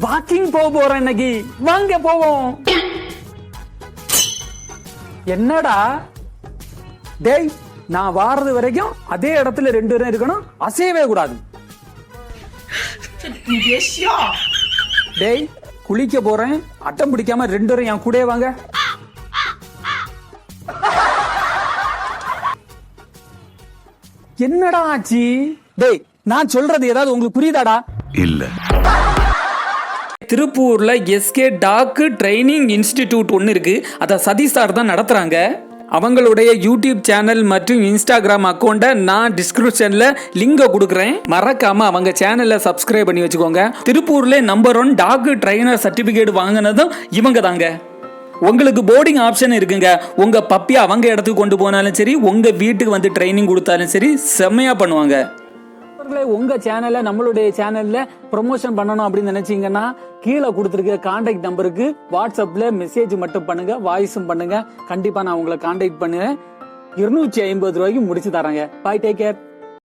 Walking போறேன் இன்னைக்கு, வாங்க போவோம். என்னடா டேய், நான் வாரது வரைக்கும் அதே இடத்துல 2 பேரும் இருக்கணும், அசையவே கூடாது. டேய், குளிக்க போறேன், அட்டம் பிடிக்காம 2 பேரும் என் கூடயே வாங்க. என்னடா ஆச்சு? டேய், நான் சொல்றது ஏதாவது உங்களுக்கு புரியுதாடா? இல்ல. திருப்பூர்ல எஸ்கே டாக் ட்ரைனிங் இன்ஸ்டிடியூட் ஒன்னு இருக்கு. அத சதீஷ் சார் தான் நடத்துறாங்க. அவங்களுடைய யூடியூப் சேனல் மற்றும் இன்ஸ்டாகிராம் அக்கௌண்ட்டை நான் டிஸ்கிரிப்ஷன்ல லிங்கை கொடுக்குறேன். மறக்காம அவங்க சேனலை சப்ஸ்கிரைப் பண்ணி வச்சுக்கோங்க. திருப்பூர்ல நம்பர் 1 டாக் ட்ரைனர் சர்டிபிகேட் வாங்கினதும் இவங்க தாங்க. உங்களுக்கு போர்டிங் ஆப்ஷன் இருக்குங்க. உங்க பப்பி அவங்க இடத்துக்கு கொண்டு போனாலும் சரி, உங்க வீட்டுக்கு வந்து ட்ரைனிங் கொடுத்தாலும் சரி, செம்மையா பண்ணுவாங்க. உங்க சேனலை நம்மளுடைய சேனல்ல ப்ரொமோஷன் பண்ணணும் அப்படின்னு நினைச்சீங்கன்னா கீழே கொடுத்துருக்க கான்டாக்ட் நம்பருக்கு வாட்ஸ்அப்ல மெசேஜ் மட்டும் பண்ணுங்க, வாய்ஸும் பண்ணுங்க. கண்டிப்பா நான் உங்களை கான்டாக்ட் பண்ணுவேன். 250 ரூபாய்க்கு முடிச்சு தரேங்க. Bye, take care.